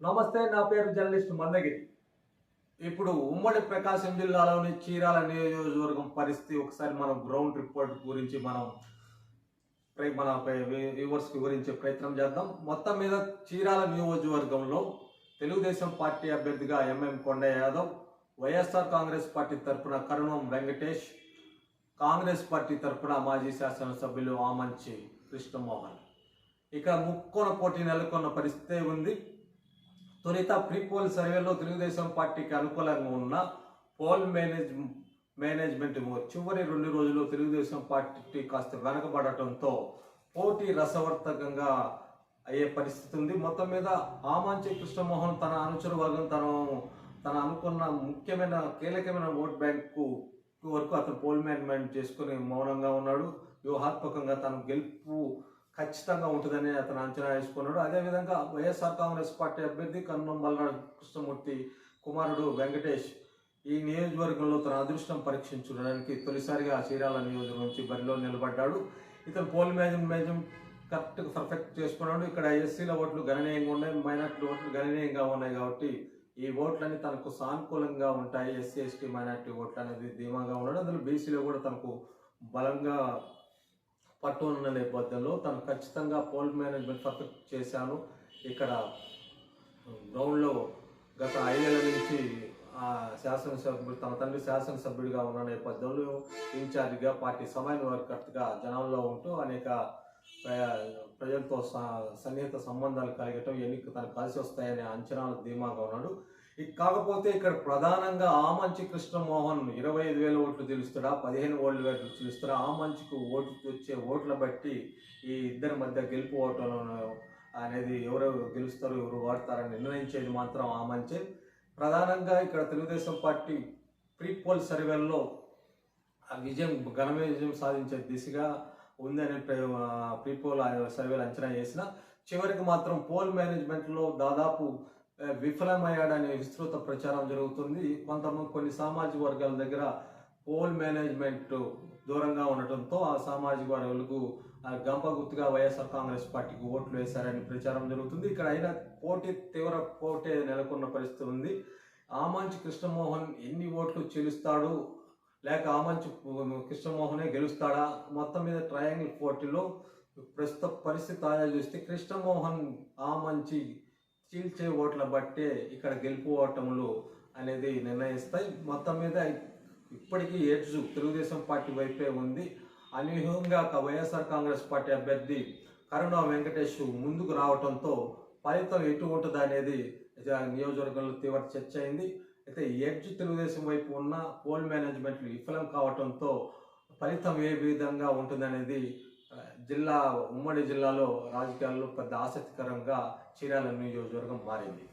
నమస్తే, నా పేరు జర్నలిస్ట్ మందగిరి. ఇప్పుడు ఉమ్మడి ప్రకాశం జిల్లాలోని చీరాల నియోజకవర్గం పరిస్థితి ఒకసారి మనం గ్రౌండ్ రిపోర్ట్ గురించి మన వ్యూవర్స్కి వివరించే ప్రయత్నం చేద్దాం. మొత్తం మీద చీరాల నియోజకవర్గంలో తెలుగుదేశం పార్టీ అభ్యర్థిగా ఎంఎం కొండయ్య యాదవ్, వైఎస్ఆర్ కాంగ్రెస్ పార్టీ తరఫున కరుణం వెంకటేష్, కాంగ్రెస్ పార్టీ తరఫున మాజీ శాసనసభ్యులు ఆమంచి కృష్ణమోహన్. ఇక ముక్కోన పోటీ నెలకొన్న పరిస్థితే ఉంది. తొలుత ప్రీ పోల్ సర్వేలో తెలుగుదేశం పార్టీకి అనుకూలంగా ఉన్న పోల్ మేనేజ్మెంట్ చివరి 2 రోజులు తెలుగుదేశం పార్టీ కాస్త వెనకబడటంతో పోటీ రసవర్తకంగా అయ్యే పరిస్థితి ఉంది. మొత్తం మీద ఆమంచి కృష్ణమోహన్ తన అనుచర వర్గం తన అనుకున్న ముఖ్యమైన కీలకమైన ఓట్ బ్యాంకు వరకు అతను పోల్ మేనేజ్మెంట్ చేసుకుని మౌనంగా ఉన్నాడు. వ్యూహాత్మకంగా తన గెలుపు ఖచ్చితంగా ఉంటుందని అతను అంచనా వేసుకున్నాడు. అదేవిధంగా వైఎస్ఆర్ కాంగ్రెస్ పార్టీ అభ్యర్థి కన్నం బల్నాడు కృష్ణమూర్తి కుమారుడు వెంకటేష్ ఈ నియోజకవర్గంలో తన అదృష్టం పరీక్షించడానికి తొలిసారిగా చీరాల నియోజకవర్గం నుంచి బరిలో నిలబడ్డాడు. ఇతను పోల్ మేనేజ్మెంట్ పర్ఫెక్ట్ చేసుకున్నాడు. ఇక్కడ ఎస్సీల ఓట్లు గణనీయంగా ఉన్నాయి, మైనార్టీ ఓట్లు గణనీయంగా ఉన్నాయి. కాబట్టి ఈ ఓట్లన్నీ తనకు సానుకూలంగా ఉంటాయి. ఎస్సీ ఎస్టీ మైనార్టీ ఓట్లు అనేది ధీమాగా ఉన్నాడు. అందులో బీసీలో కూడా తనకు బలంగా పట్టు ఉన్న నేపథ్యంలో తను ఖచ్చితంగా పోల్ మేనేజ్మెంట్ పర్ఫెక్ట్ చేశాను. ఇక్కడ గ్రౌండ్లో గత 5 ఏళ్ల నుంచి శాసనసభ్యుడు తన తండ్రి శాసనసభ్యుడిగా ఉన్న నేపథ్యంలో ఇన్ఛార్జిగా పార్టీ సమన్వయకర్తగా జనంలో ఉంటూ అనేక ప్రజలతో సన్నిహిత సంబంధాలు కలిగటం ఎన్నిక తనకు కలిసి వస్తాయనే అంచనాలు ధీమాగా ఉన్నాడు. కాకపోతే ఇక్కడ ప్రధానంగా ఆమంచి కృష్ణమోహన్ 25,000 ఓట్లు గెలుస్తాడా, 15,000 ఓట్లు గెలుస్తాడా, ఆమంచికి వచ్చే ఓట్ల బట్టి ఈ ఇద్దరి మధ్య గెలుపు ఓట్లు అనేది ఎవరు గెలుస్తారు ఎవరు వాడతారని నిర్ణయించేది మాత్రం ఆమంచే. ప్రధానంగా ఇక్కడ తెలుగుదేశం పార్టీ ప్రీ పోల్ సర్వేల్లో ఘన విజయం సాధించే దిశగా ఉందని ప్రీ పోల్ సర్వేలు అంచనా చేసిన చివరికి మాత్రం పోల్ మేనేజ్మెంట్లో దాదాపు విఫలమయ్యాడనే విస్తృత ప్రచారం జరుగుతుంది. కొన్ని సామాజిక వర్గాల దగ్గర పోల్ మేనేజ్మెంట్ దూరంగా ఉండటంతో ఆ సామాజిక వర్గాలకు గంప గుర్తుగా వైఎస్ఆర్ కాంగ్రెస్ పార్టీకి ఓట్లు వేశారని ప్రచారం జరుగుతుంది. ఇక్కడ అయినా తీవ్ర పోటీ నెలకొన్న పరిస్థితి ఉంది. ఆమంచి కృష్ణమోహన్ ఎన్ని ఓట్లు చెల్లిస్తాడు లేక ఆమంచి కృష్ణమోహనే గెలుస్తాడా? మొత్తం మీద ట్రయాంగిల్ పోటీలో ప్రస్తుత పరిస్థితి తాజా చూస్తే కృష్ణమోహన్ ఆమంచి చీల్చే ఓట్ల బట్టే ఇక్కడ గెలుపు ఓటములు అనేది నిర్ణయిస్తాయి. మొత్తం మీద ఇప్పటికీ ఎడ్జు తెలుగుదేశం పార్టీ వైపే ఉంది. అనూహ్యంగా వైఎస్ఆర్ కాంగ్రెస్ పార్టీ అభ్యర్థి కరుణం వెంకటేష్ ముందుకు రావడంతో ఫలితం ఎటు ఉంటుంది అనేది నియోజకవర్గంలో తీవ్ర చర్చ అయింది. అయితే ఎడ్జ్ తెలుగుదేశం వైపు ఉన్న పోల్ మేనేజ్మెంట్లు విఫలం కావడంతో ఫలితం ఏ విధంగా ఉంటుందనేది ఉమ్మడి జిల్లాలో రాజకీయాల్లో పెద్ద ఆసక్తికరంగా చీరాల నియోజకవర్గం మారింది.